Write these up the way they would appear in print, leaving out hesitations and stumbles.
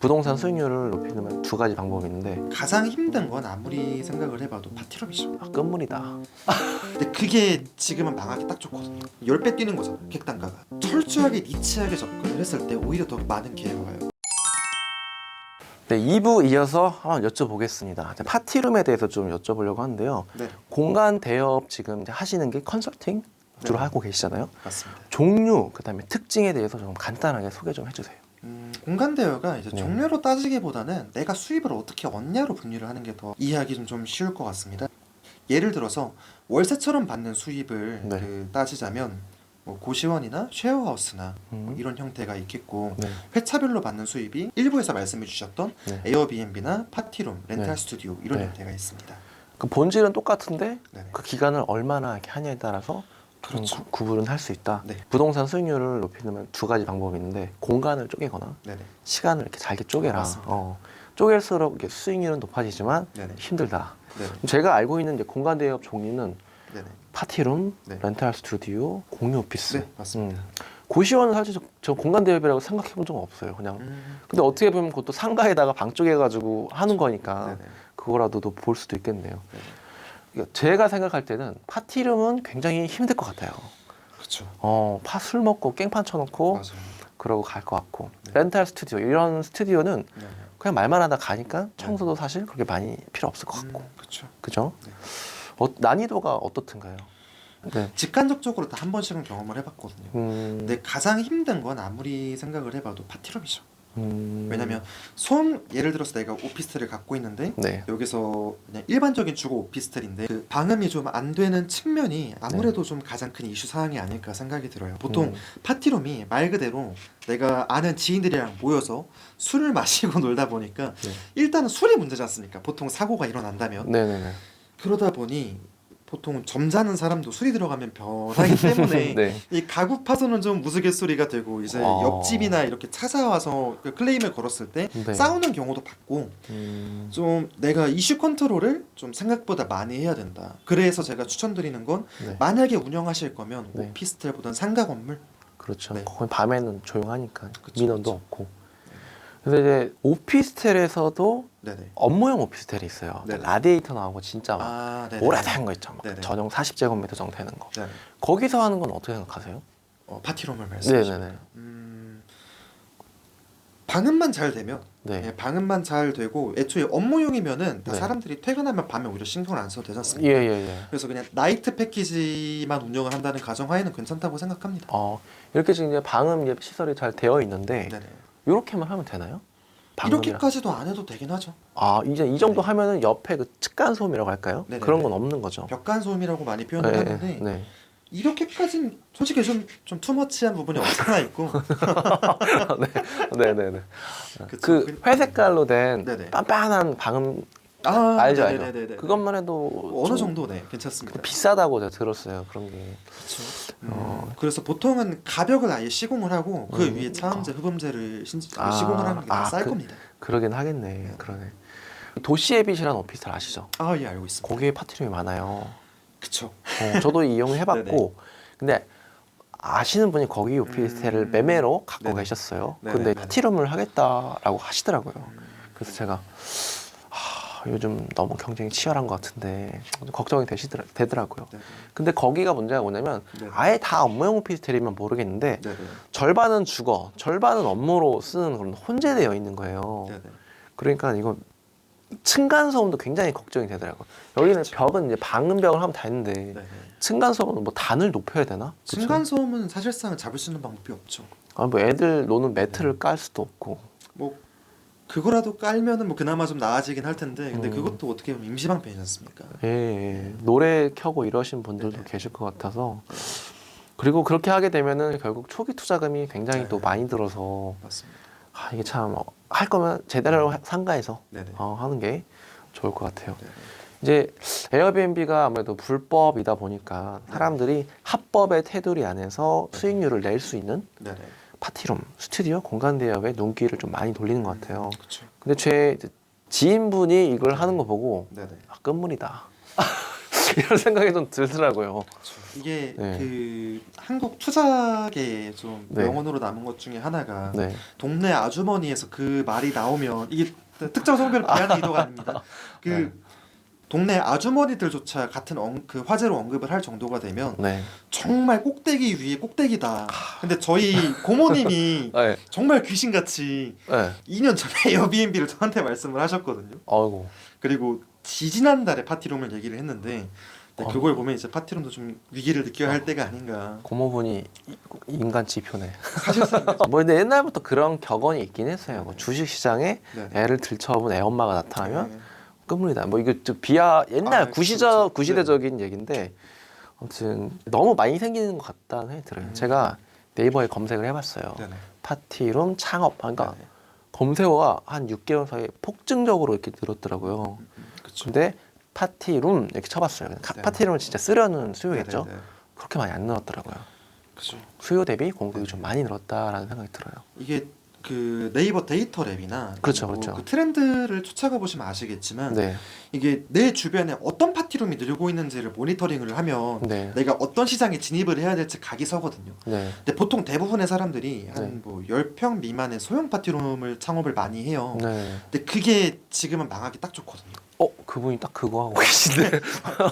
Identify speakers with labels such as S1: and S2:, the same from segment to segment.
S1: 부동산 수익률을 높이는 두 가지 방법이 있는데
S2: 가장 힘든 건 아무리 생각을 해봐도 파티룸이죠.
S1: 끝물이다.
S2: 근데 그게 지금은 망하기 딱 좋거든요. 10배 뛰는 거잖아, 객단가가. 철저하게 니치하게 접근을 했을 때 오히려 더 많은 기회가 와요.
S1: 네, 2부 이어서 한번 여쭤보겠습니다. 파티룸에 대해서 좀 여쭤보려고 하는데요.
S2: 네,
S1: 공간 대여업 지금 이제 하시는 게 컨설팅 주로
S2: 네.
S1: 하고 계시잖아요.
S2: 맞습니다.
S1: 종류, 그다음에 특징에 대해서 좀 간단하게 소개 좀 해주세요.
S2: 공간 대여가 이제
S1: 네.
S2: 종류로 따지기보다는 내가 수입을 어떻게 얻냐로 분류를 하는 게 더 이해하기 좀 쉬울 것 같습니다. 예를 들어서 월세처럼 받는 수입을
S1: 네.
S2: 따지자면 뭐 고시원이나 쉐어하우스나 뭐
S1: 음.
S2: 이런 형태가 있겠고,
S1: 네.
S2: 회차별로 받는 수입이 일부에서 말씀해 주셨던
S1: 네.
S2: 에어비앤비나 파티룸, 렌탈
S1: 네.
S2: 스튜디오 이런
S1: 네.
S2: 형태가 있습니다.
S1: 그 본질은 똑같은데
S2: 네네.
S1: 그 기간을 얼마나 이렇게 하냐에 따라서 좀
S2: 그렇죠.
S1: 구분을 할 수 있다.
S2: 네.
S1: 부동산 수익률을 높이는 두 가지 방법이 있는데 공간을 쪼개거나
S2: 네네.
S1: 시간을 이렇게 잘게 쪼개라.
S2: 맞습니다.
S1: 쪼갤수록 이게 수익률은 높아지지만
S2: 네네.
S1: 힘들다.
S2: 네네.
S1: 제가 알고 있는 이제 공간 대여업 종류는
S2: 네네.
S1: 파티룸,
S2: 네.
S1: 렌탈 스튜디오, 공유 오피스.
S2: 네, 맞습니다.
S1: 고시원은 사실 저 공간 대여업이라고 생각해 본 적은 없어요. 그냥. 근데 어떻게 보면 그것도 상가에다가 방 쪼개가지고 하는 거니까
S2: 네네.
S1: 그거라도도 볼 수도 있겠네요.
S2: 네네.
S1: 그러니까 제가 생각할 때는 파티룸은 굉장히 힘들 것 같아요.
S2: 그렇죠.
S1: 술 먹고 깽판 쳐놓고
S2: 맞아요.
S1: 그러고 갈 것 같고.
S2: 네.
S1: 렌탈 스튜디오 이런 스튜디오는
S2: 네네.
S1: 그냥 말만 하다 가니까 청소도 사실 그렇게 많이 필요 없을 것 같고.
S2: 그렇죠.
S1: 그죠?
S2: 네.
S1: 난이도가 어떻든가요? 네.
S2: 직간접적으로 다 한 번씩은 경험을 해봤거든요.
S1: 음,
S2: 근데 가장 힘든 건 아무리 생각을 해봐도 파티룸이죠.
S1: 음,
S2: 왜냐면 예를 들어서 내가 오피스텔을 갖고 있는데
S1: 네.
S2: 여기서 그냥 일반적인 주거 오피스텔인데 그 방음이 좀 안 되는 측면이 아무래도 좀 가장 큰 이슈 사항이 아닐까 생각이 들어요. 보통 파티룸이 말 그대로 내가 아는 지인들이랑 모여서 술을 마시고 놀다 보니까
S1: 네.
S2: 일단은 술이 문제지 않습니까? 보통 사고가 일어난다면.
S1: 네네네.
S2: 그러다 보니 보통 점잖은 사람도 술이 들어가면 변하기 때문에
S1: 네.
S2: 이 가구 파손은 좀 무스갯소리가 되고 이제 옆집이나 이렇게 찾아와서 그 클레임을 걸었을 때
S1: 네.
S2: 싸우는 경우도 봤고, 좀 내가 이슈 컨트롤을 좀 생각보다 많이 해야 된다. 그래서 제가 추천드리는 건
S1: 네.
S2: 만약에 운영하실 거면
S1: 네.
S2: 오피스텔보다는 상가 건물.
S1: 그렇죠.
S2: 네.
S1: 거기 밤에는 조용하니까
S2: 그쵸,
S1: 민원도
S2: 그쵸.
S1: 없고. 근데 이제 오피스텔에서도
S2: 네네.
S1: 업무용 오피스텔이 있어요.
S2: 네네.
S1: 라디에이터 나오고 진짜 막
S2: 아, 네네.
S1: 오래된 거 있죠. 막
S2: 네네.
S1: 전용 40제곱미터 정도 되는 거.
S2: 네.
S1: 거기서 하는 건 어떻게 생각하세요?
S2: 파티룸을 말씀하시는.
S1: 네네네.
S2: 방음만 잘 되면,
S1: 네.
S2: 예, 방음만 잘 되고 애초에 업무용이면은 다
S1: 네.
S2: 사람들이 퇴근하면 밤에 오히려 신경을 안 써도 되지 않습니까?
S1: 예예예.
S2: 그래서 그냥 나이트 패키지만 운영을 한다는 가정하에는 괜찮다고 생각합니다.
S1: 이렇게 지금 이제 방음 이제 시설이 잘 되어 있는데
S2: 네네.
S1: 이렇게만 하면 되나요? 방음이랑.
S2: 이렇게까지도 안 해도 되긴 하죠.
S1: 이제 이 정도
S2: 네.
S1: 하면은 옆에 그 측간 소음이라고 할까요?
S2: 네네네.
S1: 그런 건 없는 거죠.
S2: 벽간소음이라고 많이 표현을 하는데
S1: 네.
S2: 이렇게까지는 솔직히 좀 투머치한 부분이 없잖아 있고.
S1: 네네네.
S2: 그쵸.
S1: 그 회색깔로 된
S2: 네네.
S1: 빤빤한 방음
S2: 아,
S1: 알죠,
S2: 네네네네네.
S1: 알죠. 그것만 해도
S2: 어느
S1: 좀
S2: 정도 네 괜찮습니다.
S1: 비싸다고 제가 들었어요. 그런 게.
S2: 그렇죠. 그래서 보통은 가벽을 아예 시공을 하고 그 위에 차음제, 흡음재를 시공을 하는 게 더 쌀 겁니다.
S1: 그러긴 하겠네. 그러네. 도시에빗이라는 오피스텔 아시죠?
S2: 아, 예, 알고 있습니다.
S1: 거기에 파티룸이 많아요.
S2: 그쵸.
S1: 저도 이용해봤고, 근데 아시는 분이 거기 오피스텔을 매매로 갖고
S2: 네네.
S1: 계셨어요.
S2: 네네.
S1: 근데
S2: 네네.
S1: 파티룸을 하겠다라고 하시더라고요. 그래서 제가 요즘 너무 경쟁이 치열한 것 같은데 좀 걱정이 되더라고요.
S2: 네네.
S1: 근데 거기가 문제가 뭐냐면
S2: 네네.
S1: 아예 다 업무용 오피스텔이면 모르겠는데
S2: 네네.
S1: 절반은 주거, 절반은 업무로 쓰는 그런 혼재되어 있는 거예요.
S2: 네네.
S1: 그러니까 이거 층간소음도 굉장히 걱정이 되더라고요. 여기는 벽은 이제 방음벽을 하면 다 했는데
S2: 네네.
S1: 층간소음은 뭐 단을 높여야 되나? 그쵸?
S2: 층간소음은 사실상 잡을 수 있는 방법이 없죠.
S1: 뭐 애들 노는 매트를 깔 수도 없고.
S2: 뭐 그거라도 깔면은 뭐 그나마 좀 나아지긴 할 텐데, 근데 그것도 어떻게 보면 임시방편이지 않습니까?
S1: 예. 노래 켜고 이러신 분들도
S2: 네네.
S1: 계실 것 같아서. 그리고 그렇게 하게 되면은 결국 초기 투자금이 굉장히
S2: 네.
S1: 또 많이 들어서
S2: 맞습니다.
S1: 이게 참 할 거면 제대로 상가에서
S2: 네네.
S1: 하는 게 좋을 것 같아요.
S2: 네네.
S1: 이제 에어비앤비가 아무래도 불법이다 보니까 사람들이 합법의 테두리 안에서 수익률을 낼 수 있는
S2: 네네.
S1: 파티룸, 스튜디오, 공간 대여에 눈길을 좀 많이 돌리는 것 같아요.
S2: 그렇죠.
S1: 근데 제 지인분이 이걸 하는 거 보고
S2: 네네.
S1: 끝물이다. 이런 생각이 좀 들더라고요.
S2: 이게
S1: 네.
S2: 그 한국 투자계에 좀
S1: 네.
S2: 명언으로 남은 것 중에 하나가
S1: 네.
S2: 동네 아주머니에서 그 말이 나오면 이게 특정 성별을 비하는 의도가 아닙니다. 그
S1: 네.
S2: 동네 아주머니들조차 같은 그 화제로 언급을 할 정도가 되면
S1: 네.
S2: 정말 꼭대기 위에 꼭대기다. 근데 저희 고모님이
S1: 네.
S2: 정말 귀신같이
S1: 네.
S2: 2년 전에 에어비앤비를 저한테 말씀을 하셨거든요.
S1: 아이고.
S2: 그리고 지지난달에 파티룸을 얘기를 했는데 네, 그걸 보면 이제 파티룸도 좀 위기를 느껴야 할 때가 아닌가.
S1: 고모분이 인간 지표네.
S2: 사실상
S1: 뭐 근데 옛날부터 그런 격언이 있긴 했어요. 뭐 주식 시장에
S2: 네.
S1: 애를 들쳐본 애 엄마가 나타나면
S2: 네.
S1: 끝물이다. 뭐 이거 좀 비하 옛날
S2: 그렇죠.
S1: 구시대적인 얘기인데 아무튼 너무 많이 생기는 것 같다는 생각이 들어요. 제가 네이버에 검색을 해봤어요.
S2: 네네.
S1: 파티룸 창업. 그러니까
S2: 네네.
S1: 검색어가 한 6개월 사이에 폭증적으로 이렇게 늘었더라고요.
S2: 그렇죠.
S1: 근데 파티룸 이렇게 쳐봤어요.
S2: 네.
S1: 파티룸을 진짜 쓰려는 수요겠죠.
S2: 네네네.
S1: 그렇게 많이 안 늘었더라고요.
S2: 그죠.
S1: 수요 대비 공급이
S2: 네네.
S1: 좀 많이 늘었다라는 생각이 들어요.
S2: 이게 그 네이버 데이터 랩이나
S1: 그렇죠,
S2: 뭐
S1: 그렇죠.
S2: 그 트렌드를 쫓아가 보시면 아시겠지만
S1: 네,
S2: 이게 내 주변에 어떤 파티룸이 늘고 있는지를 모니터링을 하면
S1: 네,
S2: 내가 어떤 시장에 진입을 해야 될지 각이 서거든요.
S1: 네,
S2: 근데 보통 대부분의 사람들이
S1: 네.
S2: 한 뭐 10평 미만의 소형 파티룸을 창업을 많이 해요.
S1: 네.
S2: 근데 그게 지금은 망하기 딱 좋거든요.
S1: 그분이 딱 그거 하고 계신데.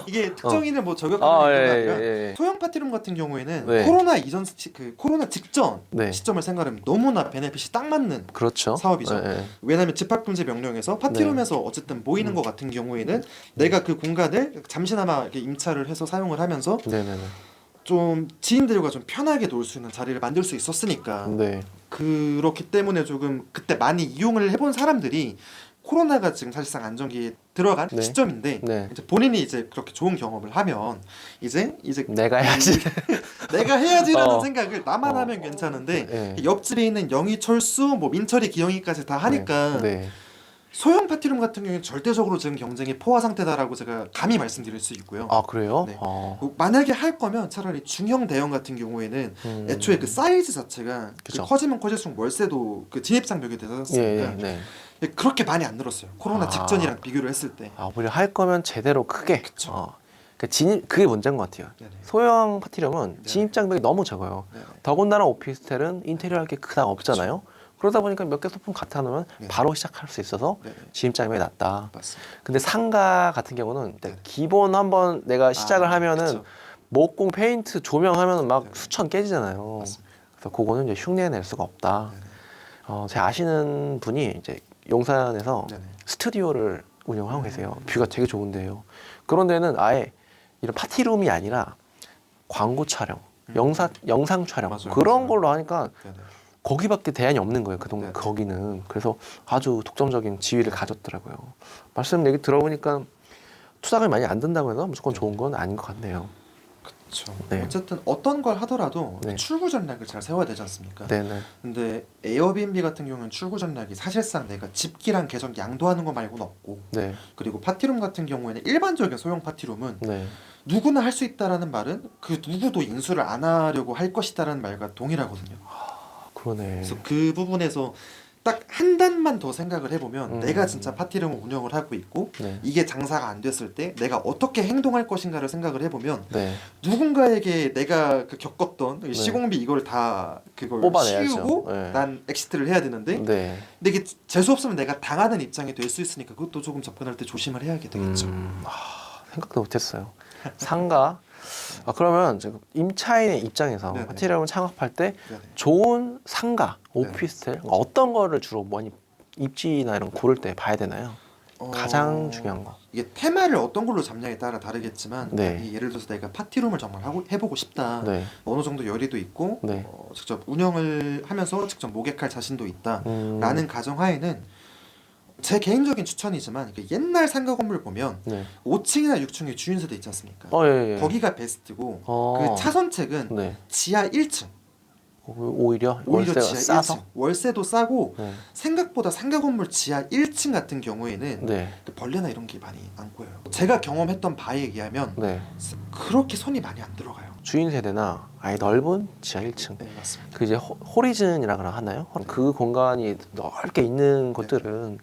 S2: 이게 특정인을 뭐 저격하는
S1: 아,
S2: 게
S1: 예,
S2: 아니라
S1: 예, 예.
S2: 소형 파티룸 같은 경우에는
S1: 네.
S2: 코로나 이전 그 코로나 직전
S1: 네.
S2: 시점을 생각하면 너무나 베네핏이 딱 맞는
S1: 그렇죠.
S2: 사업이죠.
S1: 네, 네.
S2: 왜냐하면 집합금지 명령에서 파티룸에서 어쨌든 모이는 것 같은 경우에는 내가 그 공간을 잠시나마 이렇게 임차를 해서 사용을 하면서
S1: 네, 네,
S2: 좀 지인들과 좀 편하게 놀 수 있는 자리를 만들 수 있었으니까
S1: 네.
S2: 그렇기 때문에 조금 그때 많이 이용을 해본 사람들이 코로나가 지금 사실상 안정기에 들어간
S1: 네.
S2: 시점인데
S1: 네.
S2: 이제 본인이 이제 그렇게 좋은 경험을 하면 이제
S1: 내가 해야지.
S2: 내가 해야지라는
S1: 어.
S2: 생각을 나만
S1: 어.
S2: 하면 괜찮은데
S1: 네.
S2: 옆집에 있는 영희철수 뭐 민철이 기영이까지 다 하니까
S1: 네.
S2: 소형 파티룸 같은 경우는 절대적으로 지금 경쟁이 포화 상태다라고 제가 감히 말씀드릴 수 있고요.
S1: 아 그래요?
S2: 네.
S1: 어.
S2: 만약에 할 거면 차라리 중형 대형 같은 경우에는 애초에 그 사이즈 자체가 그
S1: 그쵸.
S2: 커지면 커질수록 월세도 그 진입 장벽이 되지
S1: 예,
S2: 않습니까?
S1: 네.
S2: 그렇게 많이 안 늘었어요. 코로나
S1: 아.
S2: 직전이랑 비교를 했을 때.
S1: 아 오히려 할 거면 제대로 크게.
S2: 그쵸.
S1: 그러니까 진입 그게 문제인 것 같아요.
S2: 네네.
S1: 소형 파티룸은
S2: 네네.
S1: 진입 장벽이 너무 적어요.
S2: 네네.
S1: 더군다나 오피스텔은 인테리어 할 게 그닥 없잖아요. 그러다 보니까 몇 개 소품 갖다 놓으면
S2: 네.
S1: 바로 시작할 수 있어서
S2: 네네.
S1: 진입 장벽이 낮다.
S2: 맞습니다.
S1: 근데 상가 같은 경우는
S2: 네.
S1: 기본 한번 내가 시작을 하면은
S2: 그쵸.
S1: 목공 페인트 조명하면 막
S2: 네네.
S1: 수천 깨지잖아요.
S2: 맞습니다.
S1: 그래서 그거는 이제 흉내낼 수가 없다.
S2: 네네.
S1: 제가 아시는 분이 이제 용산에서
S2: 네네.
S1: 스튜디오를 운영하고 계세요. 뷰가 되게 좋은데요. 그런 데는 아예 이런 파티룸이 아니라 광고 촬영, 영상 촬영
S2: 맞아요,
S1: 그런
S2: 맞아요.
S1: 걸로 하니까
S2: 네네.
S1: 거기밖에 대안이 없는 거예요.
S2: 네네.
S1: 거기는. 그래서 아주 독점적인 지위를 가졌더라고요. 말씀 얘기 들어보니까 투자가 많이 안 된다고 해서 무조건 좋은 건 아닌 것 같네요.
S2: 그렇죠.
S1: 네.
S2: 어쨌든 어떤 걸 하더라도
S1: 네.
S2: 출구 전략을 잘 세워야 되지 않습니까?
S1: 네네.
S2: 근데 에어비앤비 같은 경우는 출구 전략이 사실상 내가 집기랑 계정 양도하는 거 말고는 없고,
S1: 네.
S2: 그리고 파티룸 같은 경우에는 일반적인 소형 파티룸은
S1: 네.
S2: 누구나 할 수 있다라는 말은 그 누구도 인수를 안 하려고 할 것이다라는 말과 동일하거든요.
S1: 그러네.
S2: 그래서 그 부분에서 딱 한 단만 더 생각을 해보면 내가 진짜 파티룸을 운영을 하고 있고
S1: 네.
S2: 이게 장사가 안 됐을 때 내가 어떻게 행동할 것인가를 생각을 해보면
S1: 네.
S2: 누군가에게 내가 그 겪었던 시공비 이걸 다 그걸
S1: 뽑아내야죠.
S2: 씌우고
S1: 네.
S2: 난 엑시트를 해야 되는데
S1: 네.
S2: 근데 이게 재수 없으면 내가 당하는 입장이 될 수 있으니까 그것도 조금 접근할 때 조심을 해야게 되겠죠.
S1: 생각도 못했어요. 상가. 그러면 지금 임차인의 입장에서
S2: 네네.
S1: 파티룸을 창업할 때
S2: 네네.
S1: 좋은 상가, 오피스텔 어떤 거를 주로 많이 입지나 이런 거 고를 때 봐야 되나요? 가장 중요한 거.
S2: 이게 테마를 어떤 걸로 잡냐에 따라 다르겠지만
S1: 네.
S2: 이 예를 들어서 내가 파티룸을 정말 해보고 싶다.
S1: 네.
S2: 어느 정도 열의도 있고
S1: 네.
S2: 직접 운영을 하면서 직접 모객할 자신도 있다.
S1: 음.
S2: 라는 가정하에는 제 개인적인 추천이지만 그 옛날 상가 건물 보면
S1: 네.
S2: 5층이나 6층에 주인세대 있지 않습니까?
S1: 예, 예.
S2: 거기가 베스트고
S1: 어.
S2: 그 차선책은
S1: 네.
S2: 지하 1층
S1: 오히려
S2: 오히려
S1: 월세가
S2: 지하
S1: 싸서.
S2: 1층 월세도 싸고
S1: 네.
S2: 생각보다 상가 건물 지하 1층 같은 경우에는
S1: 네.
S2: 그 벌레나 이런 게 많이 안 꼬여요. 제가 경험했던 바에 의하면
S1: 네.
S2: 그렇게 손이 많이 안 들어가요.
S1: 주인 세대나 아예 넓은 지하 1층.
S2: 네 맞습니다.
S1: 그 이제 호리즌이라고 하나요? 그 공간이 넓게 있는 곳들은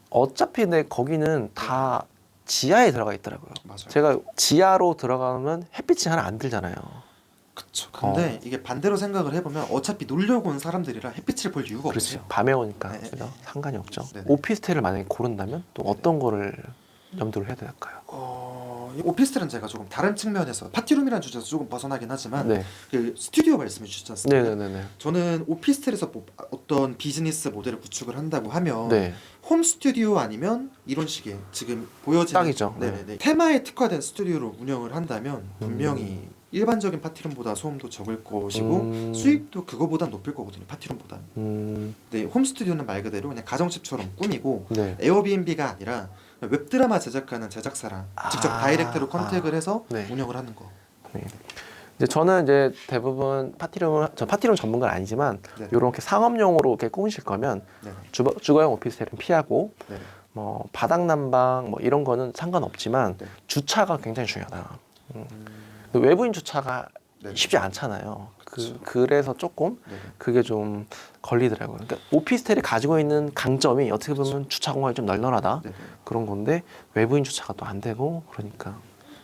S1: 어차피 내 거기는 다 지하에 들어가 있더라고요.
S2: 맞아요.
S1: 제가 지하로 들어가면 햇빛이 하나 안 들잖아요.
S2: 그쵸. 근데 이게 반대로 생각을 해보면 어차피 놀려고 온 사람들이라 햇빛을 볼 이유가
S1: 그렇죠.
S2: 없어요.
S1: 밤에 오니까
S2: 네,
S1: 그죠?
S2: 네.
S1: 상관이 없죠.
S2: 네, 네.
S1: 오피스텔을 만약에 고른다면 또 어떤 거를 염두를 해야 될까요?
S2: 이 오피스텔은 제가 조금 다른 측면에서 파티룸이라는 주제에서 조금 벗어나긴 하지만
S1: 네.
S2: 그 스튜디오 말씀해 주셨지 않습니까?
S1: 네네네네.
S2: 저는 오피스텔에서 뭐 어떤 비즈니스 모델을 구축을 한다고 하면
S1: 네.
S2: 홈 스튜디오 아니면 이런 식의 지금 보여지는
S1: 딱이죠.
S2: 네네네. 테마에 특화된 스튜디오로 운영을 한다면 분명히 일반적인 파티룸보다 소음도 적을 것이고 수익도 그거보다 높을 거거든요. 파티룸보다. 네, 홈 스튜디오는 말 그대로 그냥 가정집처럼 꾸미고
S1: 네.
S2: 에어비앤비가 아니라 웹드라마 제작하는 제작사랑 직접 다이렉트로 컨택을 해서
S1: 네.
S2: 운영을 하는 거.
S1: 네. 이제 저는 이제 대부분 저 파티룸 전문가는 아니지만
S2: 네.
S1: 이렇게 상업용으로 이렇게 꾸미실 거면
S2: 네네.
S1: 주거용 오피스텔은 피하고
S2: 네네.
S1: 뭐 바닥 난방 뭐 이런 거는 상관없지만
S2: 네.
S1: 주차가 굉장히 중요하다. 외부인 주차가
S2: 네네.
S1: 쉽지 않잖아요.
S2: 그쵸.
S1: 그래서 조금
S2: 네네.
S1: 그게 좀 걸리더라고요. 그러니까 오피스텔이 가지고 있는 강점이 어떻게 보면 주차 공간이 좀 널널하다
S2: 네네.
S1: 그런 건데 외부인 주차가 또 안 되고 그러니까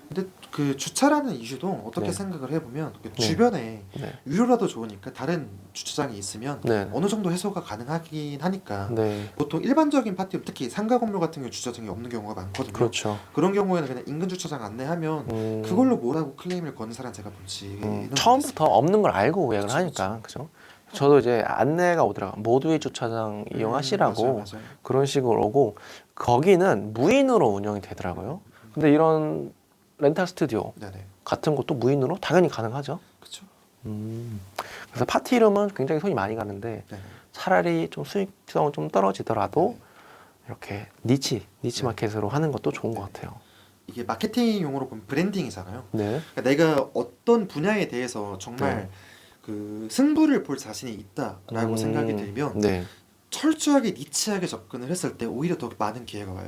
S2: 근데 그 주차라는 이슈도 어떻게
S1: 네.
S2: 생각을 해보면 그
S1: 네.
S2: 주변에
S1: 네.
S2: 유료라도 좋으니까 다른 주차장이 있으면
S1: 네.
S2: 어느 정도 해소가 가능하긴 하니까
S1: 네.
S2: 보통 일반적인 파티 특히 상가 건물 같은 경우 주차장이 없는 경우가 많거든요.
S1: 그렇죠.
S2: 그런 경우에는 그냥 인근 주차장 안내하면 그걸로 뭐라고 클레임을 거는 사람 제가 본지
S1: 처음부터 없는 걸 알고 예약을 하니까 그죠. 저도 이제 안내가 오더라고요. 모두의 주차장 이용하시라고
S2: 맞아요.
S1: 그런 식으로 오고 거기는 무인으로 운영이 되더라고요. 근데 이런 렌탈 스튜디오
S2: 네네.
S1: 같은 것도 무인으로 당연히 가능하죠.
S2: 그렇죠.
S1: 그래서 파티룸은 굉장히 손이 많이 가는데
S2: 네네.
S1: 차라리 좀 수익성은 좀 떨어지더라도 이렇게 니치
S2: 네.
S1: 마켓으로 하는 것도 좋은 것 같아요.
S2: 이게 마케팅 용어로 보면 브랜딩이잖아요.
S1: 네.
S2: 그러니까 내가 어떤 분야에 대해서 정말
S1: 네.
S2: 그 승부를 볼 자신이 있다라고 생각이 들면
S1: 네.
S2: 철저하게 니치하게 접근을 했을 때 오히려 더 많은 기회가 와요.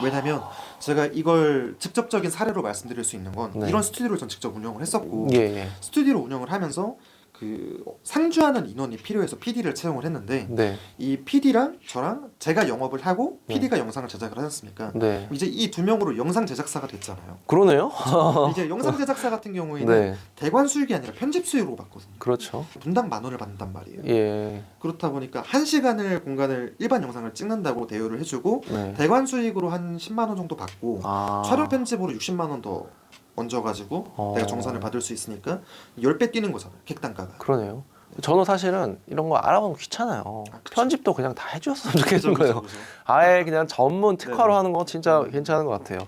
S2: 왜냐면 제가 이걸 직접적인 사례로 말씀드릴 수 있는 건
S1: 네.
S2: 이런 스튜디오를 전 직접 운영을 했었고
S1: 예, 예.
S2: 스튜디오를 운영을 하면서 그 상주하는 인원이 필요해서 PD를 채용을 했는데
S1: 네.
S2: 이 PD랑 저랑 제가 영업을 하고
S1: 네.
S2: PD가 영상을 제작을 하지 않습니까?
S1: 네.
S2: 이제 이 두 명으로 영상 제작사가 됐잖아요.
S1: 그러네요.
S2: 이제 영상 제작사 같은 경우에는
S1: 네.
S2: 대관 수익이 아니라 편집 수익으로 받거든요.
S1: 그렇죠.
S2: 분당 10,000원을 받는단 말이에요.
S1: 예.
S2: 그렇다 보니까 1시간을 공간을 일반 영상을 찍는다고 대우를 해주고
S1: 네.
S2: 대관 수익으로 한 10만 원 정도 받고
S1: 아.
S2: 촬영 편집으로 60만 원 더 얹어가지고 내가 정산을 받을 수 있으니까 10배 뛰는 거잖아요. 객단가가.
S1: 그러네요. 저는 사실은 이런 거 알아보면 귀찮아요.
S2: 그쵸.
S1: 편집도 그냥 다 해주셨으면 좋겠는
S2: 그죠,
S1: 거예요.
S2: 그죠.
S1: 아예 그냥 전문 특화로
S2: 네네.
S1: 하는 거 진짜 괜찮은 것 같아요.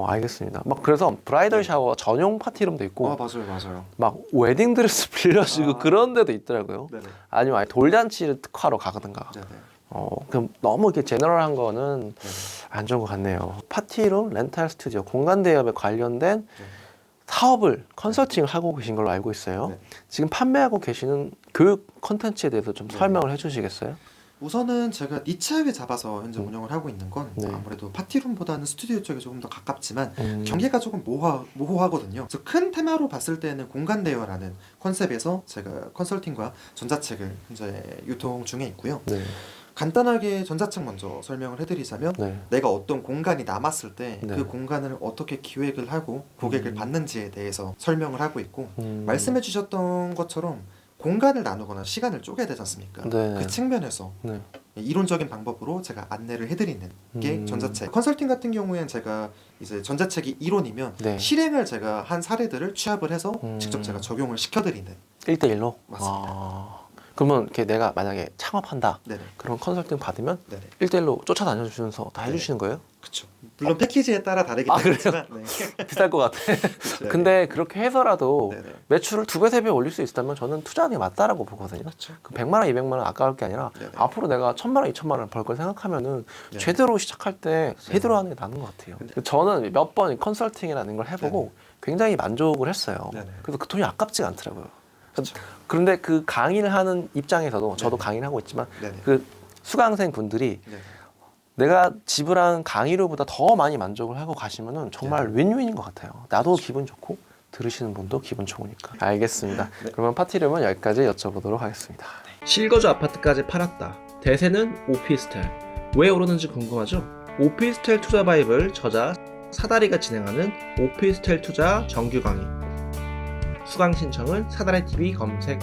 S1: 알겠습니다. 막 그래서 브라이덜 샤워 전용 파티룸도 있고
S2: 맞아요.
S1: 막 웨딩 드레스 빌려주고 그런 데도 있더라고요.
S2: 네네.
S1: 아니면 아예 돌잔치를 특화로 가든가.
S2: 네네.
S1: 그럼 너무 이렇게 제너럴한 거는
S2: 네네.
S1: 안 좋은 것 같네요. 파티룸, 렌탈 스튜디오, 공간 대여에 관련된
S2: 네.
S1: 사업을 컨설팅을 하고 계신 걸로 알고 있어요.
S2: 네.
S1: 지금 판매하고 계시는 교육 컨텐츠에 대해서 좀
S2: 네.
S1: 설명을 해주시겠어요?
S2: 우선은 제가 니치하게 잡아서 현재 운영을 하고 있는 건
S1: 네.
S2: 아무래도 파티룸보다는 스튜디오 쪽이 조금 더 가깝지만
S1: 음.
S2: 경계가 조금 모호하거든요. 그래서 큰 테마로 봤을 때는 공간 대여라는 컨셉에서 제가 컨설팅과 전자책을 현재 유통 중에 있고요.
S1: 네.
S2: 간단하게 전자책 먼저 설명을 해드리자면
S1: 네.
S2: 내가 어떤 공간이 남았을 때 그
S1: 네.
S2: 공간을 어떻게 기획을 하고 고객을 받는지에 대해서 설명을 하고 있고 말씀해 주셨던 것처럼 공간을 나누거나 시간을 쪼개야 되지 않습니까?
S1: 네.
S2: 그 측면에서
S1: 네.
S2: 이론적인 방법으로 제가 안내를 해드리는 게 전자책. 컨설팅 같은 경우에는 제가 이제 전자책이 이론이면
S1: 네.
S2: 실행을 제가 한 사례들을 취합을 해서
S1: 음.
S2: 직접 제가 적용을 시켜드리는.
S1: 1대1로?
S2: 맞습니다.
S1: 그러면 이렇게 내가 만약에 창업한다.
S2: 네네.
S1: 그런 컨설팅 받으면
S2: 네네.
S1: 1대1로 쫓아다녀주면서 다
S2: 네.
S1: 해주시는 거예요?
S2: 그렇죠. 물론 패키지에 따라 다르긴
S1: 그래요?
S2: 하지만. 네.
S1: 비쌀 것 같아.
S2: 네.
S1: 근데 그렇게 해서라도
S2: 네네.
S1: 매출을 2배, 3배 올릴 수 있다면 저는 투자하는 게 맞다라고 보거든요.
S2: 그렇죠.
S1: 그 100만 원, 200만 원 아까울 게 아니라
S2: 네네.
S1: 앞으로 내가 1000만 원, 2000만 원 벌 걸 생각하면은
S2: 네.
S1: 제대로 시작할 때 제대로 하는 게 나는 것 같아요.
S2: 근데-
S1: 저는 몇 번 컨설팅이라는 걸 해보고 굉장히 만족을 했어요.
S2: 네네.
S1: 그래서 그 돈이 아깝지가 않더라고요.
S2: 그렇죠.
S1: 그런데 그 강의를 하는 입장에서도 저도
S2: 네네.
S1: 강의를 하고 있지만
S2: 네네.
S1: 그 수강생 분들이
S2: 네네.
S1: 내가 지불한 강의료보다 더 많이 만족을 하고 가시면은 정말 윈윈인 것 같아요. 나도 기분 좋고 들으시는 분도 기분 좋으니까. 알겠습니다.
S2: 네.
S1: 그러면 파티룸은 여기까지 여쭤보도록 하겠습니다. 실거주 아파트까지 팔았다. 대세는 오피스텔. 왜 오르는지 궁금하죠? 오피스텔 투자 바이블 저자 사다리가 진행하는 오피스텔 투자 정규 강의. 수강 신청은 사다리 TV 검색